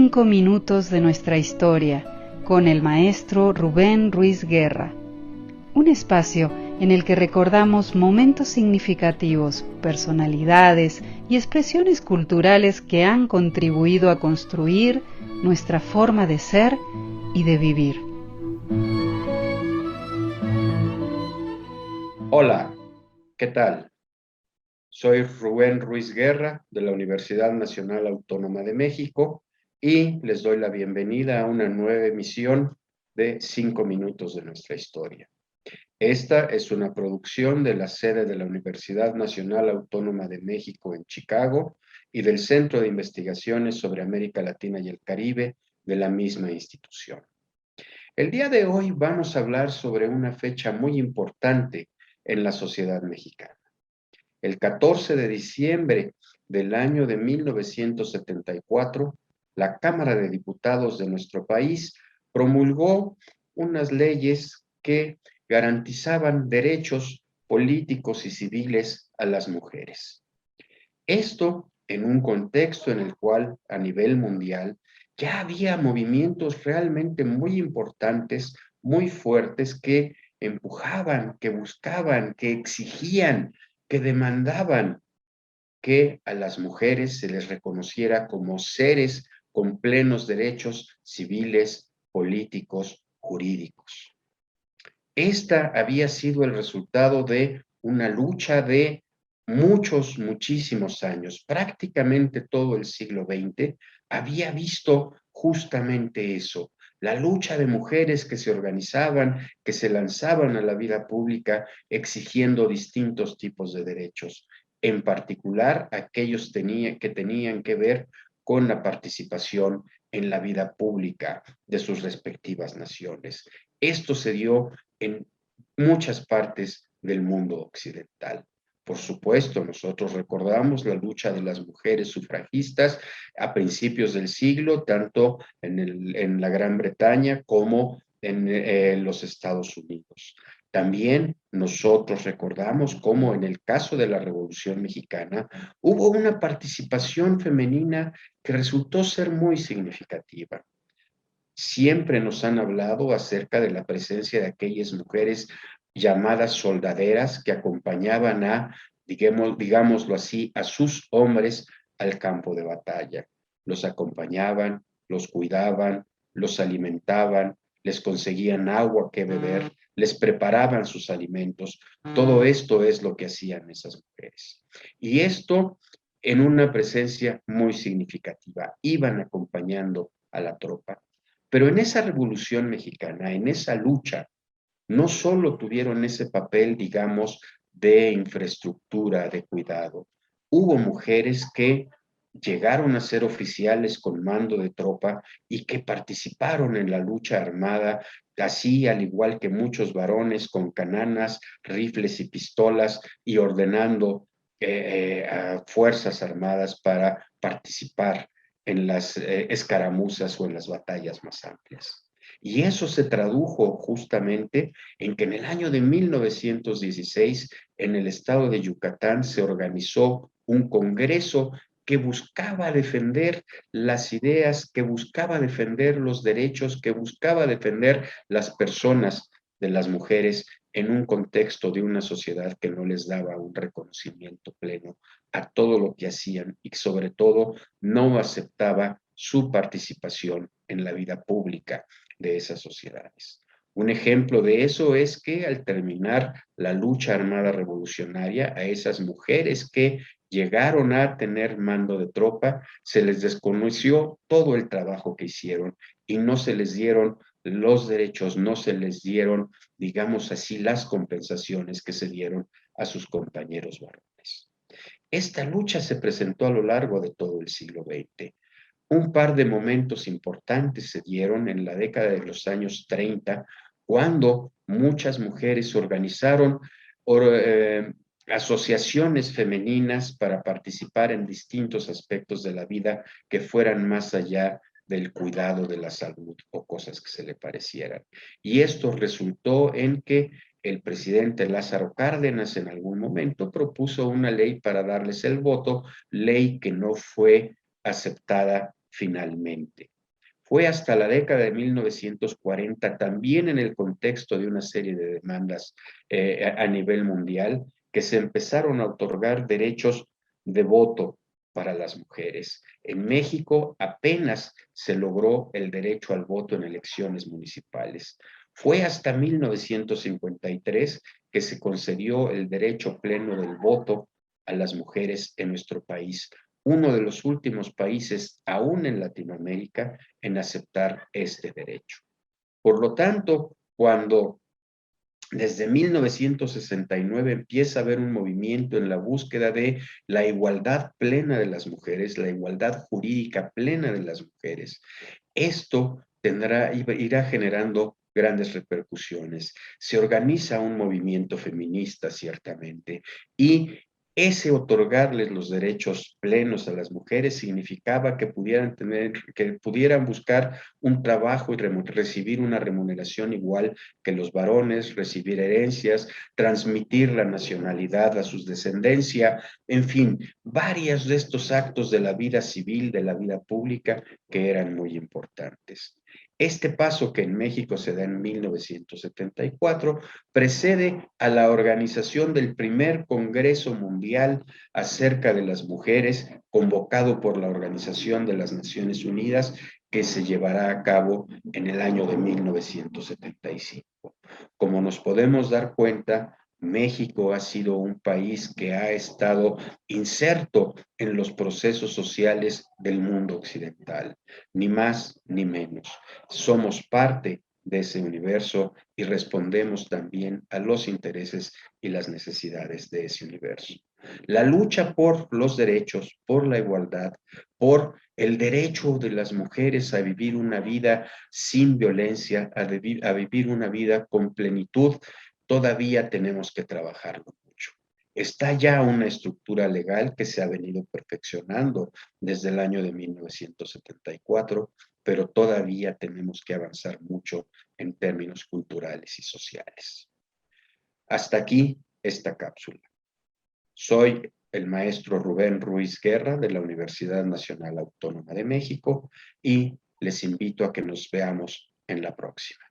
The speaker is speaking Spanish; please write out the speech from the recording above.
5 minutos de nuestra historia con el maestro Rubén Ruiz Guerra. Un espacio en el que recordamos momentos significativos, personalidades y expresiones culturales que han contribuido a construir nuestra forma de ser y de vivir. Hola, ¿qué tal? Soy Rubén Ruiz Guerra de la Universidad Nacional Autónoma de México y les doy la bienvenida a una nueva emisión de 5 minutos de nuestra historia. Esta es una producción de la sede de la Universidad Nacional Autónoma de México en Chicago y del Centro de Investigaciones sobre América Latina y el Caribe de la misma institución. El día de hoy vamos a hablar sobre una fecha muy importante en la sociedad mexicana. El 14 de diciembre del año de 1974, la Cámara de Diputados de nuestro país promulgó unas leyes que garantizaban derechos políticos y civiles a las mujeres. Esto en un contexto en el cual, a nivel mundial, ya había movimientos realmente muy importantes, muy fuertes, que empujaban, que buscaban, que exigían, que demandaban que a las mujeres se les reconociera como seres con plenos derechos civiles, políticos, jurídicos. Esta había sido el resultado de una lucha de muchísimos años. Prácticamente todo el siglo XX había visto justamente eso, la lucha de mujeres que se organizaban, que se lanzaban a la vida pública exigiendo distintos tipos de derechos, en particular aquellos que tenían que ver con la participación en la vida pública de sus respectivas naciones. Esto se dio en muchas partes del mundo occidental. Por supuesto, nosotros recordamos la lucha de las mujeres sufragistas a principios del siglo, tanto en la Gran Bretaña como en los Estados Unidos. También nosotros recordamos cómo en el caso de la Revolución Mexicana hubo una participación femenina que resultó ser muy significativa. Siempre nos han hablado acerca de la presencia de aquellas mujeres llamadas soldaderas que acompañaban digámoslo así, a sus hombres al campo de batalla. Los acompañaban, los cuidaban, los alimentaban, les conseguían agua que beber, les preparaban sus alimentos. Todo esto es lo que hacían esas mujeres. Y esto en una presencia muy significativa. Iban acompañando a la tropa. Pero en esa revolución mexicana, en esa lucha, no solo tuvieron ese papel, digamos, de infraestructura, de cuidado. Hubo mujeres que llegaron a ser oficiales con mando de tropa y que participaron en la lucha armada, así al igual que muchos varones con cananas, rifles y pistolas y ordenando a fuerzas armadas para participar en las escaramuzas o en las batallas más amplias. Y eso se tradujo justamente en que en el año de 1916, en el estado de Yucatán, se organizó un congreso que buscaba defender las ideas, que buscaba defender los derechos, que buscaba defender las personas de las mujeres en un contexto de una sociedad que no les daba un reconocimiento pleno a todo lo que hacían y sobre todo no aceptaba su participación en la vida pública de esas sociedades. Un ejemplo de eso es que al terminar la lucha armada revolucionaria, a esas mujeres que llegaron a tener mando de tropa, se les desconoció todo el trabajo que hicieron y no se les dieron los derechos, no se les dieron, digamos así, las compensaciones que se dieron a sus compañeros varones. Esta lucha se presentó a lo largo de todo el siglo XX. Un par de momentos importantes se dieron en la década de los años 30, cuando muchas mujeres organizaron asociaciones femeninas para participar en distintos aspectos de la vida que fueran más allá del cuidado de la salud o cosas que se le parecieran. Y esto resultó en que el presidente Lázaro Cárdenas en algún momento propuso una ley para darles el voto, ley que no fue aceptada finalmente. Fue hasta la década de 1940, también en el contexto de una serie de demandas a nivel mundial, que se empezaron a otorgar derechos de voto para las mujeres. En México apenas se logró el derecho al voto en elecciones municipales. Fue hasta 1953 que se concedió el derecho pleno del voto a las mujeres en nuestro país, uno de los últimos países, aún en Latinoamérica, en aceptar este derecho. Por lo tanto, cuando desde 1969 empieza a haber un movimiento en la búsqueda de la igualdad plena de las mujeres, la igualdad jurídica plena de las mujeres, esto irá generando grandes repercusiones. Se organiza un movimiento feminista, ciertamente, y ese otorgarles los derechos plenos a las mujeres significaba que pudieran buscar un trabajo y recibir una remuneración igual que los varones, recibir herencias, transmitir la nacionalidad a sus descendencia, en fin, varios de estos actos de la vida civil, de la vida pública, que eran muy importantes. Este paso que en México se da en 1974 precede a la organización del primer Congreso Mundial acerca de las mujeres, convocado por la Organización de las Naciones Unidas, que se llevará a cabo en el año de 1975. Como nos podemos dar cuenta, México ha sido un país que ha estado inserto en los procesos sociales del mundo occidental, ni más ni menos. Somos parte de ese universo y respondemos también a los intereses y las necesidades de ese universo. La lucha por los derechos, por la igualdad, por el derecho de las mujeres a vivir una vida sin violencia, a vivir una vida con plenitud, todavía tenemos que trabajarlo mucho. Está ya una estructura legal que se ha venido perfeccionando desde el año de 1974, pero todavía tenemos que avanzar mucho en términos culturales y sociales. Hasta aquí esta cápsula. Soy el maestro Rubén Ruiz Guerra de la Universidad Nacional Autónoma de México y les invito a que nos veamos en la próxima.